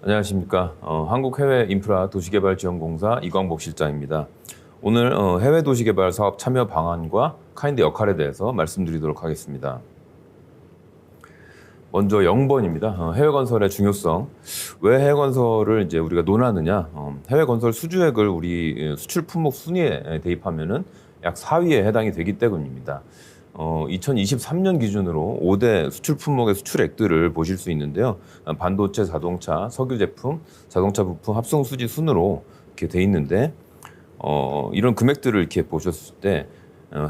안녕하십니까. 한국해외인프라 도시개발지원공사 이광복 실장입니다. 오늘 해외 도시개발 사업 참여 방안과 카인드 역할에 대해서 말씀드리도록 하겠습니다. 먼저 0번입니다. 해외 건설의 중요성. 왜 해외 건설을 이제 우리가 논하느냐? 해외 건설 수주액을 우리 수출 품목 순위에 대입하면은 약 4위에 해당이 되기 때문입니다. 2023년 기준으로 5대 수출 품목의 수출액들을 보실 수 있는데요. 반도체, 자동차, 석유 제품, 자동차 부품 합성 수지 순으로 이렇게 돼 있는데, 이런 금액들을 이렇게 보셨을 때,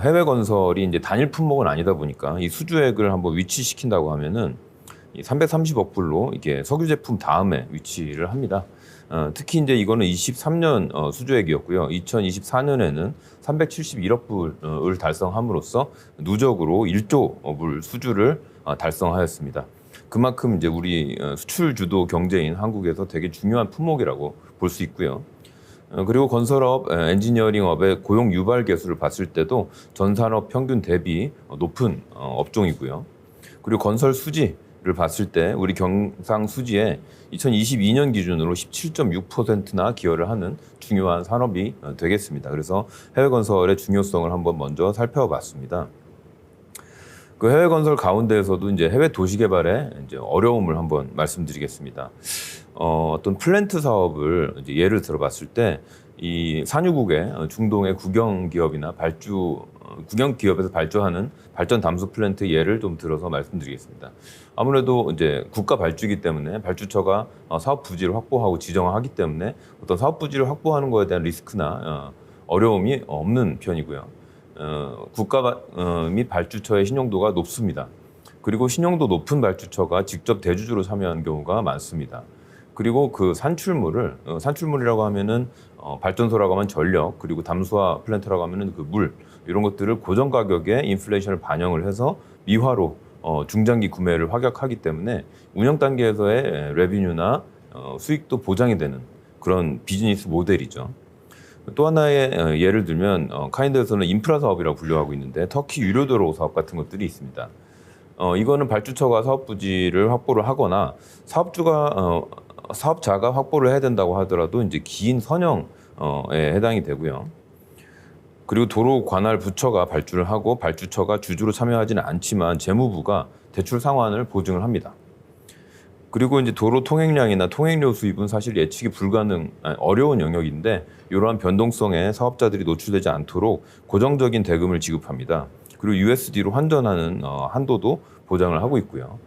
해외 건설이 이제 단일 품목은 아니다 보니까 이 수주액을 한번 위치시킨다고 하면은 이 330억 불로 이게 석유 제품 다음에 위치를 합니다. 특히 이제 이거는 23년 수주액이었고요. 2024년에는 371억 불을 달성함으로써 누적으로 1조 불 수주를 달성하였습니다. 그만큼 이제 우리 수출 주도 경제인 한국에서 되게 중요한 품목이라고 볼 수 있고요. 그리고 건설업, 엔지니어링업의 고용 유발 개수를 봤을 때도 전 산업 평균 대비 높은 업종이고요. 그리고 건설 수지를 봤을 때 우리 경상 수지에 2022년 기준으로 17.6%나 기여를 하는 중요한 산업이 되겠습니다. 그래서 해외 건설의 중요성을 한번 먼저 살펴봤습니다. 그 해외 건설 가운데에서도 이제 해외 도시 개발의 이제 어려움을 한번 말씀드리겠습니다. 어떤 플랜트 사업을 이제 예를 들어봤을 때 이 산유국의 중동의 국영 기업이나 국영 기업에서 발주하는 발전 담수 플랜트 예를 좀 들어서 말씀드리겠습니다. 아무래도 이제 국가 발주이기 때문에 발주처가 사업 부지를 확보하고 지정하기 때문에 어떤 사업 부지를 확보하는 것에 대한 리스크나 어려움이 없는 편이고요. 국가 및 발주처의 신용도가 높습니다. 그리고 신용도 높은 발주처가 직접 대주주로 참여하는 경우가 많습니다. 그리고 그 산출물이라고 하면은 발전소라고 하면 전력, 그리고 담수화 플랜트라고 하면은 그 물, 이런 것들을 고정 가격에 인플레이션을 반영을 해서 미화로 중장기 구매를 확약하기 때문에 운영 단계에서의 레비뉴나 수익도 보장이 되는 그런 비즈니스 모델이죠. 또 하나의 예를 들면 카인드에서는 인프라 사업이라고 분류하고 있는데 터키 유료도로 사업 같은 것들이 있습니다. 이거는 발주처가 사업 부지를 확보를 하거나 사업자가 확보를 해야 된다고 하더라도 이제 긴 선형에 해당이 되고요. 그리고 도로 관할 부처가 발주를 하고 발주처가 주주로 참여하지는 않지만 재무부가 대출 상환을 보증을 합니다. 그리고 이제 도로 통행량이나 통행료 수입은 사실 예측이 어려운 영역인데 이러한 변동성에 사업자들이 노출되지 않도록 고정적인 대금을 지급합니다. 그리고 USD로 환전하는 한도도 보장을 하고 있고요.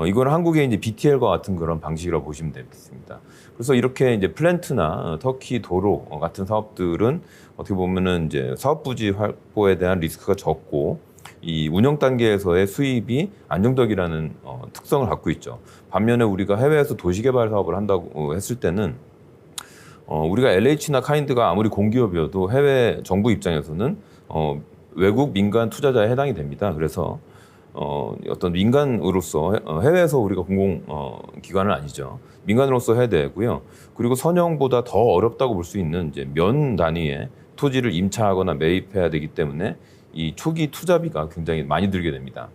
이건 한국의 이제 BTL과 같은 그런 방식이라고 보시면 되겠습니다. 그래서 이렇게 이제 플랜트나 터키 도로 같은 사업들은 어떻게 보면은 이제 사업 부지 확보에 대한 리스크가 적고 이 운영 단계에서의 수입이 안정적이라는 특성을 갖고 있죠. 반면에 우리가 해외에서 도시개발 사업을 한다고 했을 때는 우리가 LH나 카인드가 아무리 공기업이어도 해외 정부 입장에서는 외국 민간 투자자에 해당이 됩니다. 그래서 어떤 민간으로서 해외에서 우리가 공공 기관은 아니죠. 민간으로서 해야 되고요. 그리고 선형보다 더 어렵다고 볼 수 있는 이제 면 단위의 토지를 임차하거나 매입해야 되기 때문에 이 초기 투자비가 굉장히 많이 들게 됩니다.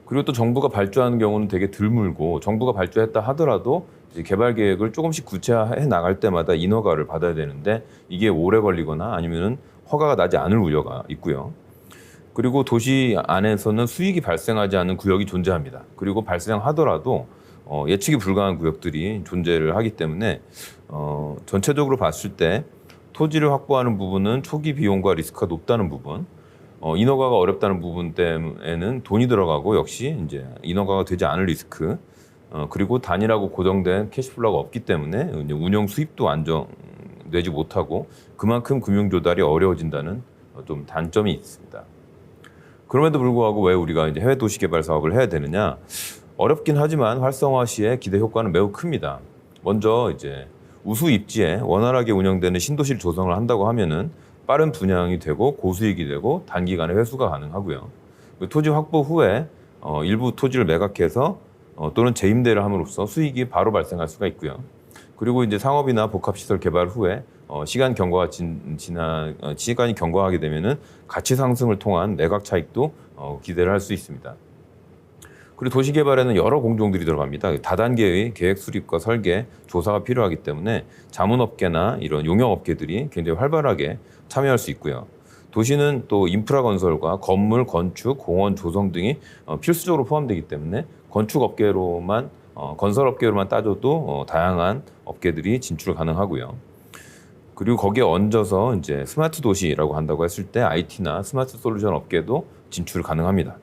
그리고 또 정부가 발주하는 경우는 되게 드물고 정부가 발주했다 하더라도 이제 개발 계획을 조금씩 구체화해 나갈 때마다 인허가를 받아야 되는데 이게 오래 걸리거나 아니면은 허가가 나지 않을 우려가 있고요. 그리고 도시 안에서는 수익이 발생하지 않는 구역이 존재합니다. 그리고 발생하더라도 예측이 불가한 구역들이 존재를 하기 때문에 전체적으로 봤을 때 토지를 확보하는 부분은 초기 비용과 리스크가 높다는 부분, 인허가가 어렵다는 부분 때문에는 돈이 들어가고 역시 이제 인허가가 되지 않을 리스크, 그리고 단일하고 고정된 캐시플로우가 없기 때문에 이제 운영 수입도 안정되지 못하고 그만큼 금융 조달이 어려워진다는 좀 단점이 있습니다. 그럼에도 불구하고 왜 우리가 이제 해외 도시 개발 사업을 해야 되느냐? 어렵긴 하지만 활성화 시에 기대 효과는 매우 큽니다. 먼저 이제 우수 입지에 원활하게 운영되는 신도시를 조성을 한다고 하면은 빠른 분양이 되고 고수익이 되고 단기간에 회수가 가능하고요. 토지 확보 후에 일부 토지를 매각해서 또는 재임대를 함으로써 수익이 바로 발생할 수가 있고요. 그리고 이제 상업이나 복합시설 개발 후에 시간이 경과하게 되면은 가치 상승을 통한 매각 차익도 기대를 할 수 있습니다. 그리고 도시개발에는 여러 공종들이 들어갑니다. 다단계의 계획 수립과 설계, 조사가 필요하기 때문에 자문업계나 이런 용역업계들이 굉장히 활발하게 참여할 수 있고요. 도시는 또 인프라 건설과 건물, 건축, 공원 조성 등이 필수적으로 포함되기 때문에 건축업계로만 건설업계로만 따져도 다양한 업계들이 진출 가능하고요. 그리고 거기에 얹어서 이제 스마트 도시라고 한다고 했을 때 IT나 스마트 솔루션 업계도 진출 가능합니다.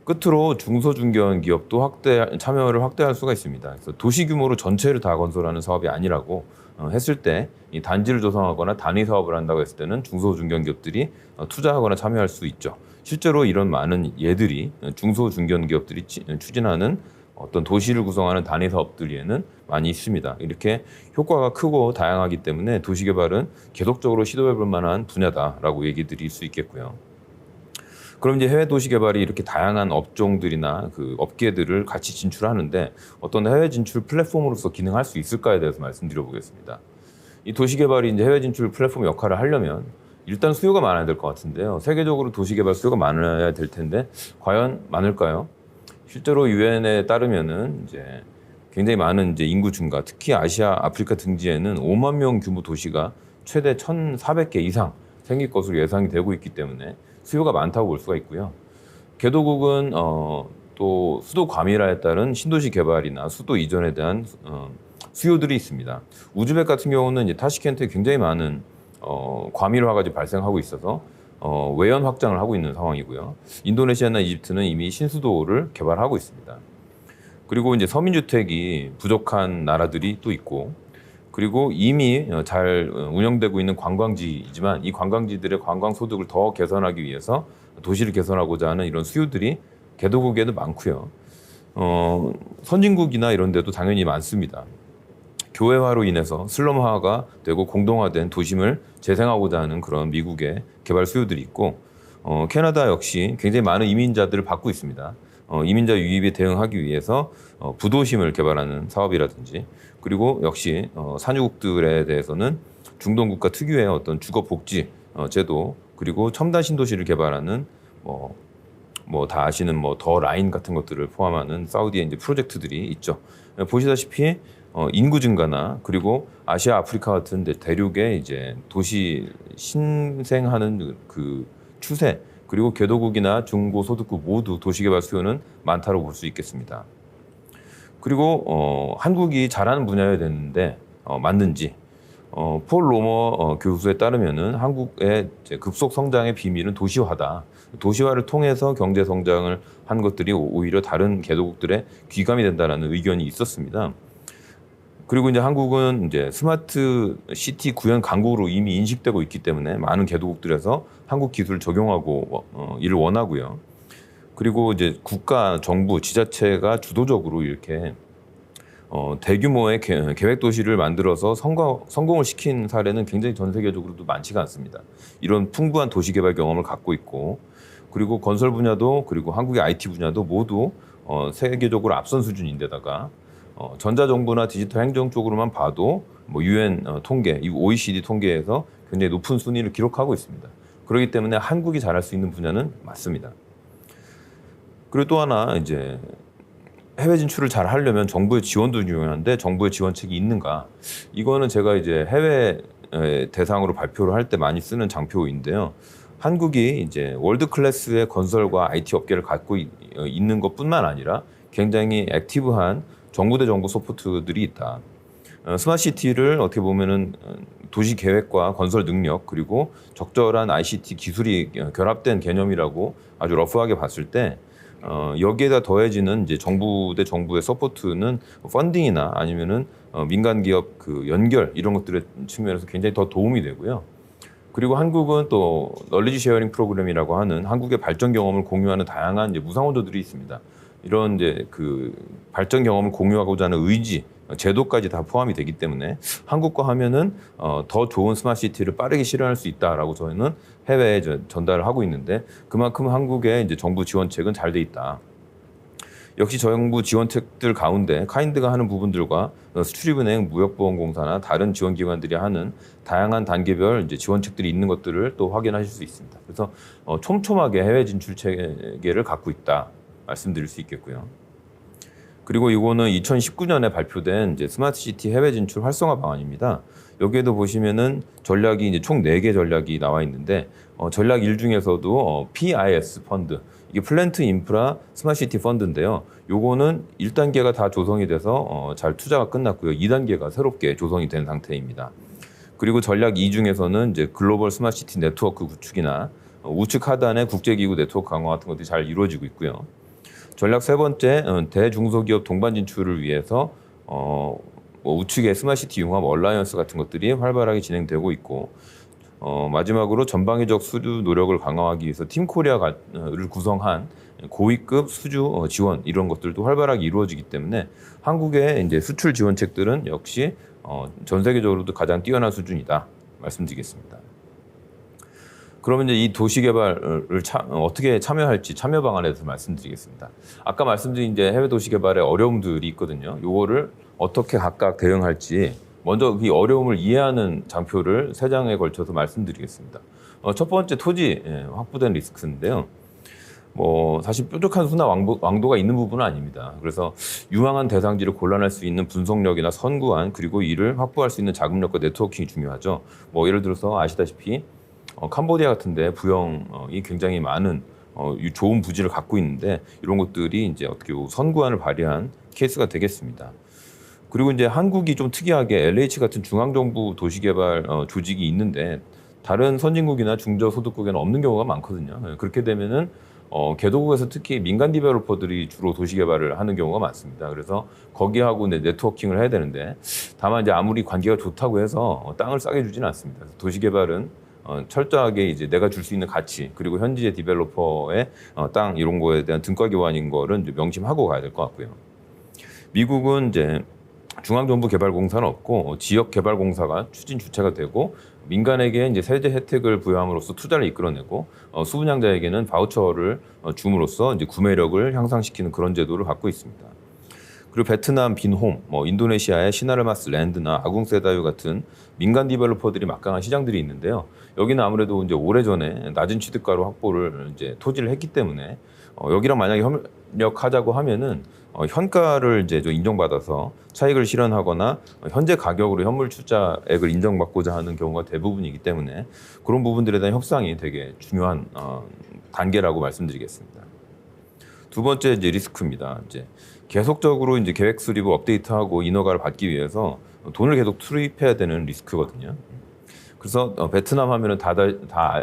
끝으로 중소중견 기업도 참여를 확대할 수가 있습니다. 그래서 도시 규모로 전체를 다 건설하는 사업이 아니라고 했을 때 이 단지를 조성하거나 단위 사업을 한다고 했을 때는 중소중견 기업들이 투자하거나 참여할 수 있죠. 실제로 이런 많은 예들이 중소중견 기업들이 추진하는 어떤 도시를 구성하는 단위 사업들에는 많이 있습니다. 이렇게 효과가 크고 다양하기 때문에 도시개발은 계속적으로 시도해볼 만한 분야다라고 얘기 드릴 수 있겠고요. 그럼 이제 해외 도시 개발이 이렇게 다양한 업종들이나 그 업계들을 같이 진출하는데 어떤 해외 진출 플랫폼으로서 기능할 수 있을까에 대해서 말씀드려 보겠습니다. 이 도시 개발이 이제 해외 진출 플랫폼 역할을 하려면 일단 수요가 많아야 될 것 같은데요. 세계적으로 도시 개발 수요가 많아야 될 텐데 과연 많을까요? 실제로 유엔에 따르면은 이제 굉장히 많은 이제 인구 증가, 특히 아시아, 아프리카 등지에는 5만 명 규모 도시가 최대 1,400개 이상 생길 것으로 예상이 되고 있기 때문에 수요가 많다고 볼 수가 있고요. 개도국은 또 수도 과밀화에 따른 신도시 개발이나 수도 이전에 대한 수요들이 있습니다. 우즈벡 같은 경우는 이제 타시켄트에 굉장히 많은 과밀화가 발생하고 있어서 외연 확장을 하고 있는 상황이고요. 인도네시아나 이집트는 이미 신수도를 개발하고 있습니다. 그리고 이제 서민주택이 부족한 나라들이 또 있고, 그리고 이미 잘 운영되고 있는 관광지이지만 이 관광지들의 관광 소득을 더 개선하기 위해서 도시를 개선하고자 하는 이런 수요들이 개도국에도 많고요. 선진국이나 이런 데도 당연히 많습니다. 교회화로 인해서 슬럼화가 되고 공동화된 도심을 재생하고자 하는 그런 미국의 개발 수요들이 있고, 캐나다 역시 굉장히 많은 이민자들을 받고 있습니다. 이민자 유입에 대응하기 위해서 부도심을 개발하는 사업이라든지, 그리고 역시 산유국들에 대해서는 중동국가 특유의 어떤 주거복지 제도, 그리고 첨단 신도시를 개발하는 다 아시는 더 라인 같은 것들을 포함하는 사우디의 이제 프로젝트들이 있죠. 보시다시피 인구 증가나 그리고 아시아, 아프리카 같은 대륙의 이제 도시 신생하는 그 추세, 그리고 개도국이나 중고소득국 모두 도시개발 수요는 많다고 볼 수 있겠습니다. 그리고 한국이 잘하는 분야여야 되는데 맞는지, 폴 로머 교수에 따르면은 한국의 급속 성장의 비밀은 도시화다. 도시화를 통해서 경제 성장을 한 것들이 오히려 다른 개도국들의 귀감이 된다라는 의견이 있었습니다. 그리고 이제 한국은 이제 스마트 시티 구현 강국으로 이미 인식되고 있기 때문에 많은 개도국들에서 한국 기술을 적용하고 이를 원하고요. 그리고 이제 국가, 정부, 지자체가 주도적으로 이렇게 대규모의 계획 도시를 만들어서 성공을 시킨 사례는 굉장히 전 세계적으로도 많지가 않습니다. 이런 풍부한 도시 개발 경험을 갖고 있고, 그리고 건설 분야도, 그리고 한국의 IT 분야도 모두 세계적으로 앞선 수준인데다가 전자정부나 디지털 행정 쪽으로만 봐도 유엔 통계, 이 OECD 통계에서 굉장히 높은 순위를 기록하고 있습니다. 그렇기 때문에 한국이 잘할 수 있는 분야는 맞습니다. 그리고 또 하나, 이제 해외 진출을 잘 하려면 정부의 지원도 중요한데 정부의 지원책이 있는가? 이거는 제가 이제 해외 대상으로 발표를 할 때 많이 쓰는 장표인데요. 한국이 이제 월드 클래스의 건설과 IT 업계를 갖고 있는 것뿐만 아니라 굉장히 액티브한 정부 대 정부 서포트들이 있다. 스마트시티를 어떻게 보면은 도시 계획과 건설 능력, 그리고 적절한 ICT 기술이 결합된 개념이라고 아주 러프하게 봤을 때, 여기에다 더해지는 이제 정부 대 정부의 서포트는 펀딩이나 아니면은 민간 기업 그 연결 이런 것들의 측면에서 굉장히 더 도움이 되고요. 그리고 한국은 또 널리지 쉐어링 프로그램이라고 하는 한국의 발전 경험을 공유하는 다양한 이제 무상원조들이 있습니다. 이런 이제 그 발전 경험을 공유하고자 하는 의지, 제도까지 다 포함이 되기 때문에 한국과 하면은 더 좋은 스마트시티를 빠르게 실현할 수 있다라고 저희는 해외에 전달을 하고 있는데, 그만큼 한국의 이제 정부 지원책은 잘 돼 있다. 역시 정부 지원책들 가운데 카인드가 하는 부분들과 수출입은행, 무역보험공사나 다른 지원기관들이 하는 다양한 단계별 이제 지원책들이 있는 것들을 또 확인하실 수 있습니다. 그래서 촘촘하게 해외 진출 체계를 갖고 있다. 말씀드릴 수 있겠고요. 그리고 이거는 2019년에 발표된 이제 스마트시티 해외 진출 활성화 방안입니다. 여기에도 보시면은 전략이 이제 총 4개 전략이 나와 있는데 전략 1 중에서도 PIS 펀드, 이게 플랜트 인프라 스마트시티 펀드인데요. 요거는 1단계가 다 조성이 돼서 잘 투자가 끝났고요. 2단계가 새롭게 조성이 된 상태입니다. 그리고 전략 2 중에서는 이제 글로벌 스마트시티 네트워크 구축이나 우측 하단의 국제기구 네트워크 강화 같은 것들이 잘 이루어지고 있고요. 전략 3번째, 대중소기업 동반 진출을 위해서 우측의 스마트시티 융합 얼라이언스 같은 것들이 활발하게 진행되고 있고, 마지막으로 전방위적 수주 노력을 강화하기 위해서 팀 코리아를 구성한 고위급 수주 지원, 이런 것들도 활발하게 이루어지기 때문에 한국의 이제 수출 지원책들은 역시 전 세계적으로도 가장 뛰어난 수준이다 말씀드리겠습니다. 그러면 이제 이 도시개발을 어떻게 참여할지 참여 방안에 대해서 말씀드리겠습니다. 아까 말씀드린 이제 해외 도시개발의 어려움들이 있거든요. 요거를 어떻게 각각 대응할지 먼저 이 어려움을 이해하는 장표를 3장에 걸쳐서 말씀드리겠습니다. 첫 번째, 토지 확보된 리스크인데요. 사실 뾰족한 수나 왕도가 있는 부분은 아닙니다. 그래서 유망한 대상지를 골라낼 수 있는 분석력이나 선구안, 그리고 이를 확보할 수 있는 자금력과 네트워킹이 중요하죠. 예를 들어서 아시다시피 캄보디아 같은데 부영이 굉장히 많은 좋은 부지를 갖고 있는데, 이런 것들이 이제 어떻게 선구안을 발휘한 케이스가 되겠습니다. 그리고 이제 한국이 좀 특이하게 LH 같은 중앙정부 도시개발 조직이 있는데 다른 선진국이나 중저소득국에는 없는 경우가 많거든요. 그렇게 되면은 개도국에서 특히 민간 디벨로퍼들이 주로 도시개발을 하는 경우가 많습니다. 그래서 거기하고 네트워킹을 해야 되는데, 다만 이제 아무리 관계가 좋다고 해서 땅을 싸게 주지는 않습니다. 도시개발은 철저하게 이제 내가 줄 수 있는 가치, 그리고 현지의 디벨로퍼의 땅 이런 거에 대한 등가 교환인 거를 이제 명심하고 가야 될 것 같고요. 미국은 이제 중앙정부개발공사는 없고 지역개발공사가 추진 주체가 되고, 민간에게 이제 세제 혜택을 부여함으로써 투자를 이끌어내고 수분양자에게는 바우처를 줌으로써 이제 구매력을 향상시키는 그런 제도를 갖고 있습니다. 그리고 베트남 빈홈, 인도네시아의 시나르마스 랜드나 아궁세다유 같은 민간 디벨로퍼들이 막강한 시장들이 있는데요. 여기는 아무래도 이제 오래전에 낮은 취득가로 확보를 이제 토지를 했기 때문에 여기랑 만약에 협력하자고 하면은 현가를 이제 좀 인정받아서 차익을 실현하거나 현재 가격으로 현물 투자액을 인정받고자 하는 경우가 대부분이기 때문에 그런 부분들에 대한 협상이 되게 중요한 단계라고 말씀드리겠습니다. 두 번째 이제 리스크입니다. 이제 계속적으로 이제 계획 수립을 업데이트하고 인허가를 받기 위해서 돈을 계속 투입해야 되는 리스크거든요. 그래서 베트남 하면은 다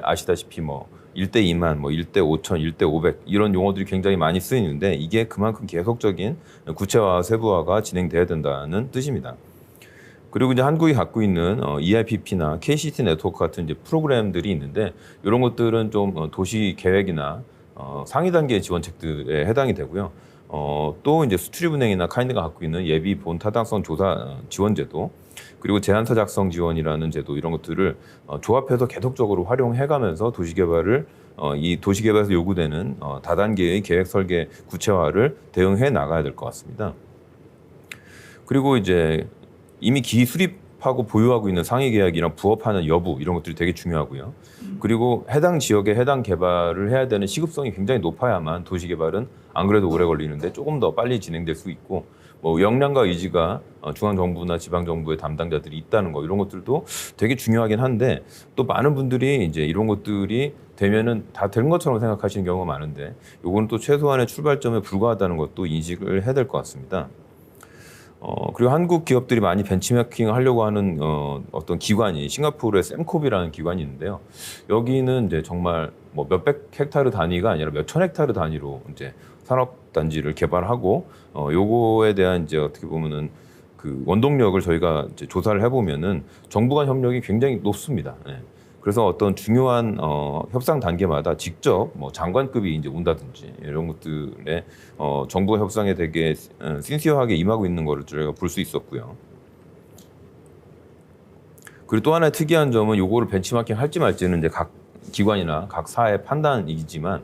아시다시피 1대 2만, 1대 5천, 1대 500 이런 용어들이 굉장히 많이 쓰이는데, 이게 그만큼 계속적인 구체화, 세부화가 진행돼야 된다는 뜻입니다. 그리고 이제 한국이 갖고 있는 EIPP나 KCT 네트워크 같은 이제 프로그램들이 있는데, 이런 것들은 좀 도시 계획이나 상위 단계 지원책들에 해당이 되고요. 또 이제 수출입은행이나 카인드가 갖고 있는 예비 본 타당성 조사 지원 제도, 그리고 제안서 작성 지원이라는 제도, 이런 것들을 조합해서 계속적으로 활용해가면서 도시개발을 이 도시개발에서 요구되는 다단계의 계획 설계 구체화를 대응해 나가야 될 것 같습니다. 그리고 이제 이미 기수립하고 보유하고 있는 상위 계약이랑 부합하는 여부, 이런 것들이 되게 중요하고요. 그리고 해당 지역에 해당 개발을 해야 되는 시급성이 굉장히 높아야만 도시개발은 안 그래도 오래 걸리는데 조금 더 빨리 진행될 수 있고, 역량과 의지가 중앙정부나 지방정부의 담당자들이 있다는 거, 이런 것들도 되게 중요하긴 한데, 또 많은 분들이 이제 이런 것들이 되면은 다 된 것처럼 생각하시는 경우가 많은데, 요거는 또 최소한의 출발점에 불과하다는 것도 인식을 해야 될 것 같습니다. 그리고 한국 기업들이 많이 벤치마킹을 하려고 하는 어떤 기관이 싱가포르의 샘콥이라는 기관이 있는데요. 여기는 이제 정말 몇백 헥타르 단위가 아니라 몇천 헥타르 단위로 이제 산업 단지를 개발하고, 요거에 대한 이제 어떻게 보면은 그 원동력을 저희가 이제 조사를 해보면은 정부 간 협력이 굉장히 높습니다. 그래서 어떤 중요한 협상 단계마다 직접 장관급이 이제 온다든지 이런 것들에 정부가 협상에 되게 신시어하게 임하고 있는 거를 저희가 볼 수 있었고요. 그리고 또 하나의 특이한 점은 요거를 벤치마킹 할지 말지는 이제 각 기관이나 각 사의 판단이지만,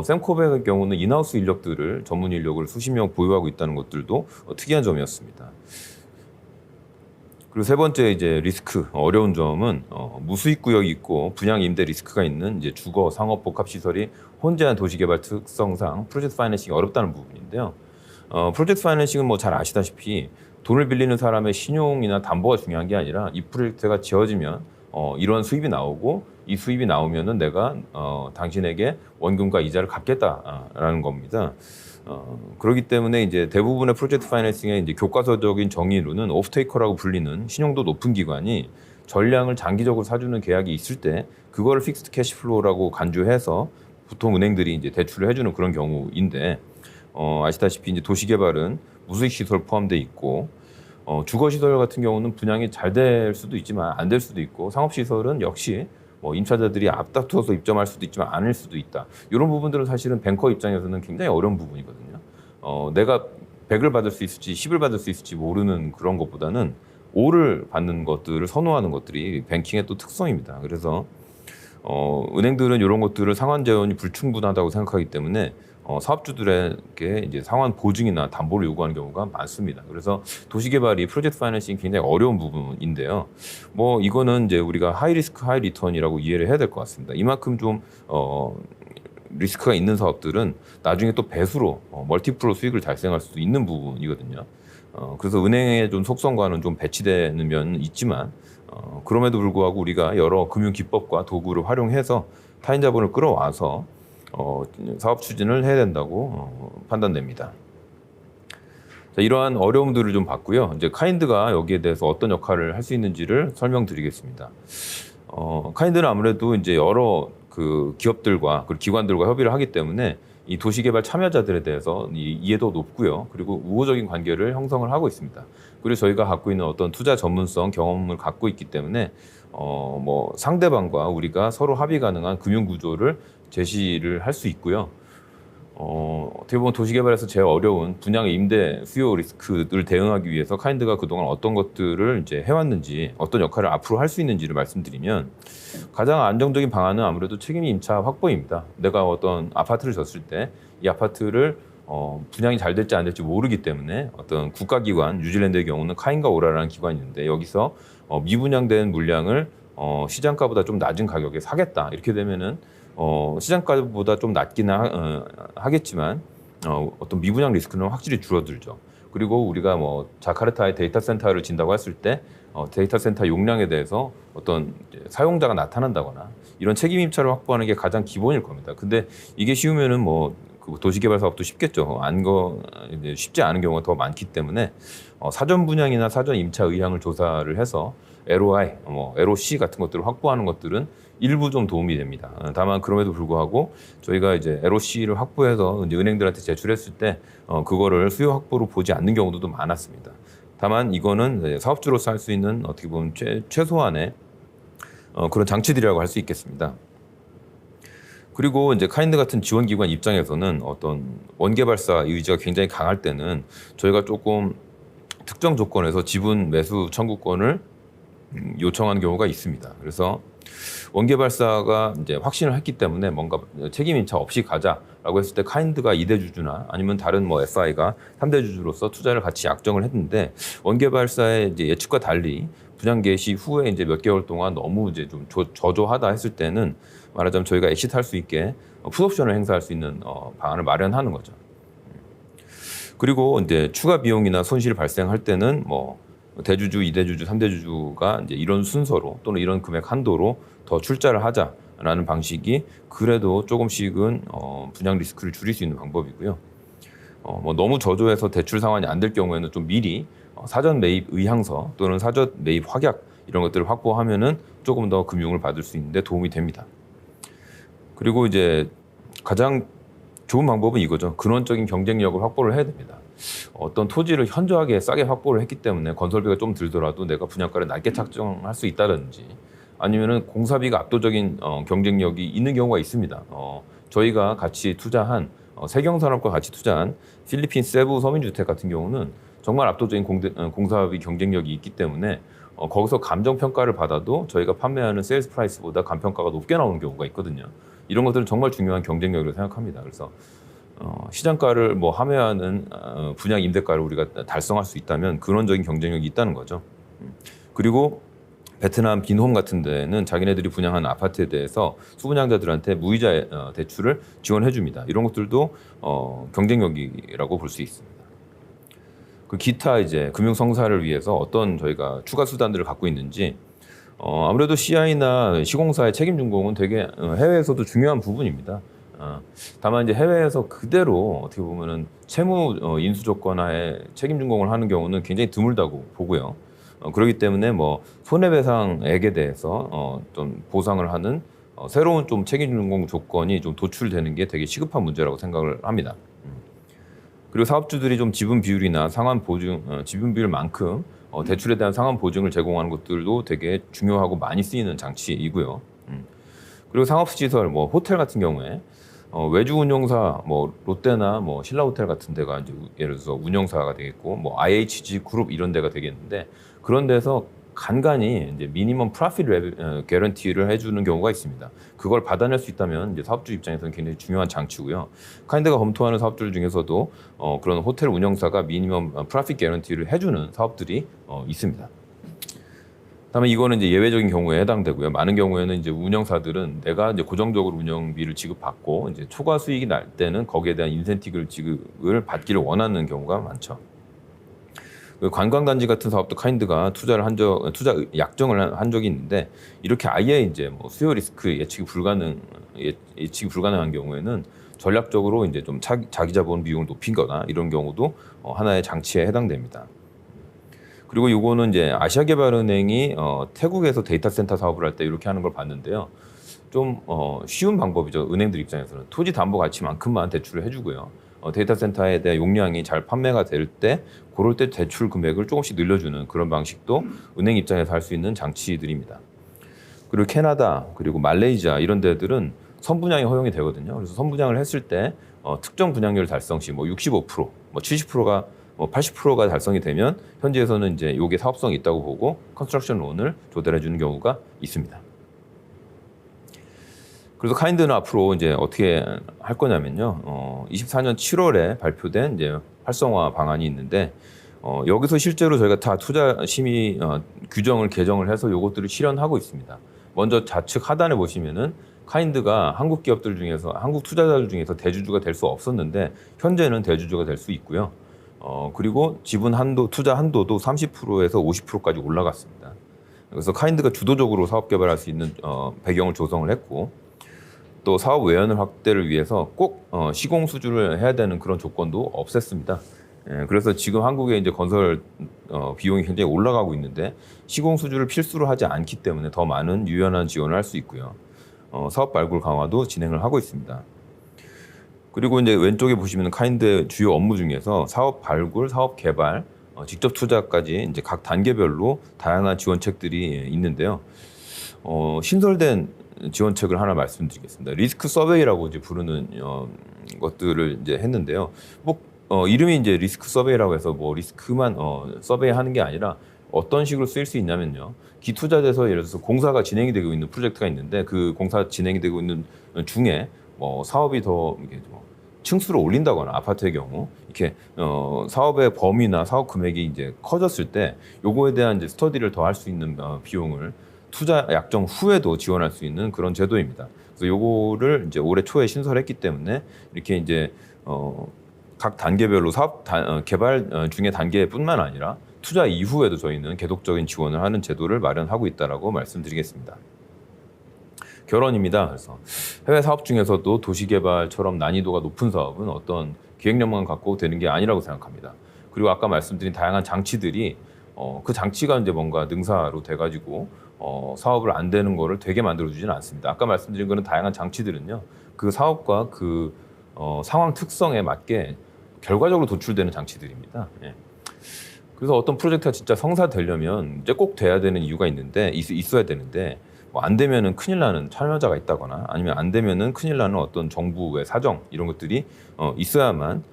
샘코베의 경우는 인하우스 인력들을, 전문 인력을 수십 명 보유하고 있다는 것들도 특이한 점이었습니다. 그리고 세 번째 이제 리스크 어려운 점은 무수익 구역이 있고 분양 임대 리스크가 있는 이제 주거 상업 복합 시설이 혼재한 도시개발 특성상 프로젝트 파이낸싱이 어렵다는 부분인데요. 프로젝트 파이낸싱은 뭐 잘 아시다시피 돈을 빌리는 사람의 신용이나 담보가 중요한 게 아니라 이 프로젝트가 지어지면 이런 수입이 나오고 이 수입이 나오면은 내가 당신에게 원금과 이자를 갚겠다라는 겁니다. 그렇기 때문에 이제 대부분의 프로젝트 파이낸싱의 이제 교과서적인 정의로는 오프테이커라고 불리는 신용도 높은 기관이 전량을 장기적으로 사주는 계약이 있을 때 그거를 픽스드 캐시플로우라고 간주해서 보통 은행들이 이제 대출을 해주는 그런 경우인데 아시다시피 이제 도시개발은 무수익 시설 포함돼 있고 주거 시설 같은 경우는 분양이 잘 될 수도 있지만 안 될 수도 있고 상업 시설은 역시 뭐 임차자들이 앞다투어서 입점할 수도 있지만 아닐 수도 있다. 이런 부분들은 사실은 뱅커 입장에서는 굉장히 어려운 부분이거든요. 내가 100을 받을 수 있을지 10을 받을 수 있을지 모르는 그런 것보다는 5를 받는 것들을 선호하는 것들이 뱅킹의 또 특성입니다. 그래서 은행들은 이런 것들을 상환 재원이 불충분하다고 생각하기 때문에 사업주들에게 이제 상환 보증이나 담보를 요구하는 경우가 많습니다. 그래서 도시개발이 프로젝트 파이낸싱이 굉장히 어려운 부분인데요. 뭐 이거는 이제 우리가 하이 리스크 하이 리턴이라고 이해를 해야 될 것 같습니다. 이만큼 좀 리스크가 있는 사업들은 나중에 또 배수로 멀티플로 수익을 달성할 수도 있는 부분이거든요. 그래서 은행의 좀 속성과는 좀 배치되는 면은 있지만 그럼에도 불구하고 우리가 여러 금융 기법과 도구를 활용해서 타인 자본을 끌어와서 사업 추진을 해야 된다고 판단됩니다. 자, 이러한 어려움들을 좀 봤고요. 이제 카인드가 여기에 대해서 어떤 역할을 할 수 있는지를 설명드리겠습니다. 카인드는 아무래도 이제 여러 그 기업들과 그리고 기관들과 협의를 하기 때문에 이 도시개발 참여자들에 대해서 이해도 높고요. 그리고 우호적인 관계를 형성을 하고 있습니다. 그리고 저희가 갖고 있는 어떤 투자 전문성 경험을 갖고 있기 때문에 뭐 상대방과 우리가 서로 합의 가능한 금융 구조를 제시를 할 수 있고요. 어떻게 보면 도시개발에서 제일 어려운 분양의 임대 수요 리스크를 대응하기 위해서 카인드가 그동안 어떤 것들을 이제 해왔는지 어떤 역할을 앞으로 할 수 있는지를 말씀드리면 가장 안정적인 방안은 아무래도 책임 임차 확보입니다. 내가 어떤 아파트를 졌을 때 이 아파트를 분양이 잘 될지 안 될지 모르기 때문에 어떤 국가기관, 뉴질랜드의 경우는 카인가 오라라는 기관이 있는데 여기서 미분양된 물량을 시장가보다 좀 낮은 가격에 사겠다 이렇게 되면은 시장가보다 좀 낮기는 하겠지만 어떤 미분양 리스크는 확실히 줄어들죠. 그리고 우리가 뭐 자카르타에 데이터 센터를 진다고 했을 때 데이터 센터 용량에 대해서 어떤 사용자가 나타난다거나 이런 책임 임차를 확보하는 게 가장 기본일 겁니다. 근데 이게 쉬우면은 뭐 그 도시개발 사업도 쉽겠죠. 쉽지 않은 경우가 더 많기 때문에 사전 분양이나 사전 임차 의향을 조사를 해서 LOI, LOC 같은 것들을 확보하는 것들은 일부 좀 도움이 됩니다. 다만 그럼에도 불구하고 저희가 이제 LOC를 확보해서 이제 은행들한테 제출했을 때 그거를 수요 확보로 보지 않는 경우도 많았습니다. 다만 이거는 사업주로서 할 수 있는 어떻게 보면 최소한의 그런 장치들이라고 할 수 있겠습니다. 그리고 이제 카인드 같은 지원기관 입장에서는 어떤 원개발사 의지가 굉장히 강할 때는 저희가 조금 특정 조건에서 지분 매수 청구권을 요청하는 경우가 있습니다. 그래서 원개발사가 이제 확신을 했기 때문에 뭔가 책임 임차 없이 가자라고 했을 때 카인드가 2대 주주나 아니면 다른 뭐 FI가 3대 주주로서 투자를 같이 약정을 했는데 원개발사의 이제 예측과 달리 분양 개시 후에 이제 몇 개월 동안 너무 이제 좀 저조하다 했을 때는 말하자면 저희가 엑시트 할 수 있게 풋옵션을 행사할 수 있는 방안을 마련하는 거죠. 그리고 이제 추가 비용이나 손실이 발생할 때는 뭐 대주주, 2대 주주, 3대 주주가 이제 이런 순서로 또는 이런 금액 한도로 더 출자를 하자라는 방식이 그래도 조금씩은 분양 리스크를 줄일 수 있는 방법이고요. 뭐 너무 저조해서 대출 상환이 안 될 경우에는 좀 미리 사전 매입 의향서 또는 사전 매입 확약 이런 것들을 확보하면은 조금 더 금융을 받을 수 있는데 도움이 됩니다. 그리고 이제 가장 좋은 방법은 이거죠. 근원적인 경쟁력을 확보를 해야 됩니다. 어떤 토지를 현저하게 싸게 확보를 했기 때문에 건설비가 좀 들더라도 내가 분양가를 낮게 책정할 수 있다든지 아니면은 공사비가 압도적인 경쟁력이 있는 경우가 있습니다. 저희가 같이 투자한 세경산업과 같이 투자한 필리핀 세부 서민주택 같은 경우는 정말 압도적인 공사비 경쟁력이 있기 때문에 거기서 감정평가를 받아도 저희가 판매하는 세일즈 프라이스보다 감평가가 높게 나오는 경우가 있거든요. 이런 것들은 정말 중요한 경쟁력이라고 생각합니다. 그래서 시장가를 뭐 함회하는 분양 임대가를 우리가 달성할 수 있다면 근원적인 경쟁력이 있다는 거죠. 그리고 베트남 빈홈 같은 데는 자기네들이 분양한 아파트에 대해서 수분양자들한테 무이자 대출을 지원해 줍니다. 이런 것들도 경쟁력이라고 볼 수 있습니다. 그 기타 이제 금융 성사를 위해서 어떤 저희가 추가 수단들을 갖고 있는지 아무래도 CI나 시공사의 책임 준공은 되게 해외에서도 중요한 부분입니다. 다만 이제 해외에서 그대로 어떻게 보면은 채무 인수 조건하에 책임 준공을 하는 경우는 굉장히 드물다고 보고요. 그렇기 때문에 뭐 손해배상액에 대해서 좀 보상을 하는 새로운 좀 책임 준공 조건이 좀 도출되는 게 되게 시급한 문제라고 생각을 합니다. 그리고 사업주들이 좀 지분 비율이나 상환 보증, 지분 비율만큼 대출에 대한 상환 보증을 제공하는 것들도 되게 중요하고 많이 쓰이는 장치이고요. 그리고 상업시설, 뭐 호텔 같은 경우에 외주 운영사, 뭐 롯데나 뭐 신라호텔 같은 데가 이제 예를 들어서 운영사가 되겠고, 뭐 IHG 그룹 이런 데가 되겠는데 그런 데서 간간히 이제 미니멈 프로핏 개런티를 해주는 경우가 있습니다. 그걸 받아낼 수 있다면 이제 사업주 입장에서는 굉장히 중요한 장치고요. 카인드가 검토하는 사업들 중에서도 그런 호텔 운영사가 미니멈 프로핏 개런티를 해주는 사업들이 있습니다. 다만 이거는 이제 예외적인 경우에 해당되고요. 많은 경우에는 이제 운영사들은 내가 이제 고정적으로 운영비를 지급받고 이제 초과 수익이 날 때는 거기에 대한 인센티브를 지급을 받기를 원하는 경우가 많죠. 관광단지 같은 사업도 카인드가 투자 약정을 한 적이 있는데 이렇게 아예 이제 뭐 수요 리스크 예측이 불가능한 경우에는 전략적으로 이제 좀 자기 자본 비용을 높인거나 이런 경우도 하나의 장치에 해당됩니다. 그리고 요거는 이제 아시아개발은행이 태국에서 데이터 센터 사업을 할 때 이렇게 하는 걸 봤는데요. 좀 쉬운 방법이죠. 은행들 입장에서는 토지 담보 가치만큼만 대출을 해주고요. 데이터 센터에 대한 용량이 잘 판매가 될 때 그럴 때 대출 금액을 조금씩 늘려주는 그런 방식도 은행 입장에서 할 수 있는 장치들입니다. 그리고 캐나다 그리고 말레이시아 이런 데들은 선분양이 허용이 되거든요. 그래서 선분양을 했을 때 특정 분양률 달성 시 뭐 65%, 뭐 70%가 뭐 80%가 달성이 되면 현지에서는 이제 요게 사업성이 있다고 보고 컨스트럭션 론을 조달해 주는 경우가 있습니다. 그래서 카인드는 앞으로 이제 어떻게 할 거냐면요. 24년 7월에 발표된 이제 활성화 방안이 있는데 여기서 실제로 저희가 다 투자 심의 규정을 개정을 해서 요것들을 실현하고 있습니다. 먼저 좌측 하단에 보시면은 카인드가 한국 기업들 중에서 한국 투자자들 중에서 대주주가 될 수 없었는데 현재는 대주주가 될 수 있고요. 그리고 지분 한도, 투자 한도도 30%에서 50%까지 올라갔습니다. 그래서 카인드가 주도적으로 사업 개발할 수 있는 배경을 조성을 했고 또 사업 외연을 확대를 위해서 꼭 시공 수주를 해야 되는 그런 조건도 없앴습니다. 그래서 지금 한국의 이제 건설 비용이 굉장히 올라가고 있는데 시공 수주를 필수로 하지 않기 때문에 더 많은 유연한 지원을 할 수 있고요. 사업 발굴 강화도 진행을 하고 있습니다. 그리고 이제 왼쪽에 보시면 카인드의 주요 업무 중에서 사업 발굴, 사업 개발, 직접 투자까지 이제 각 단계별로 다양한 지원책들이 있는데요. 신설된 지원책을 하나 말씀드리겠습니다. 리스크 서베이라고 이제 부르는 것들을 이제 했는데요. 뭐 이름이 이제 리스크 서베이라고 해서 뭐 리스크만 서베이 하는 게 아니라 어떤 식으로 쓰일 수 있냐면요. 기투자돼서 예를 들어서 공사가 진행이 되고 있는 프로젝트가 있는데 그 공사 진행이 되고 있는 중에 뭐 사업이 더 이게 뭐 층수를 올린다거나 아파트의 경우 이렇게 사업의 범위나 사업 금액이 이제 커졌을 때 요거에 대한 이제 스터디를 더 할 수 있는 비용을 투자 약정 후에도 지원할 수 있는 그런 제도입니다. 그래서 요거를 이제 올해 초에 신설했기 때문에 이렇게 이제 각 단계별로 사업 개발 중의 단계뿐만 아니라 투자 이후에도 저희는 계속적인 지원을 하는 제도를 마련하고 있다라고 말씀드리겠습니다. 결론입니다. 그래서 해외 사업 중에서도 도시개발처럼 난이도가 높은 사업은 어떤 기획력만 갖고 되는 게 아니라고 생각합니다. 그리고 아까 말씀드린 다양한 장치들이 그 장치가 이제 뭔가 능사로 돼가지고 사업을 안 되는 거를 되게 만들어주지는 않습니다. 아까 말씀드린 거는 다양한 장치들은요. 그 사업과 그 상황 특성에 맞게 결과적으로 도출되는 장치들입니다. 예. 그래서 어떤 프로젝트가 진짜 성사되려면 이제 꼭 돼야 되는 이유가 있는데 있어야 되는데 뭐 안 되면은 큰일 나는 참여자가 있다거나 아니면 안 되면은 큰일 나는 어떤 정부의 사정 이런 것들이 있어야만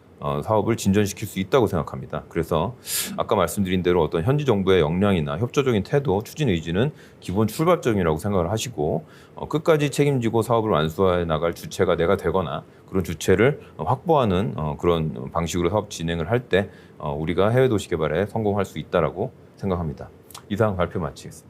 사업을 진전시킬 수 있다고 생각합니다. 그래서 아까 말씀드린 대로 어떤 현지 정부의 역량이나 협조적인 태도, 추진 의지는 기본 출발점이라고 생각을 하시고 끝까지 책임지고 사업을 완수해 나갈 주체가 내가 되거나 그런 주체를 확보하는 그런 방식으로 사업 진행을 할 때 우리가 해외 도시 개발에 성공할 수 있다라고 생각합니다. 이상 발표 마치겠습니다.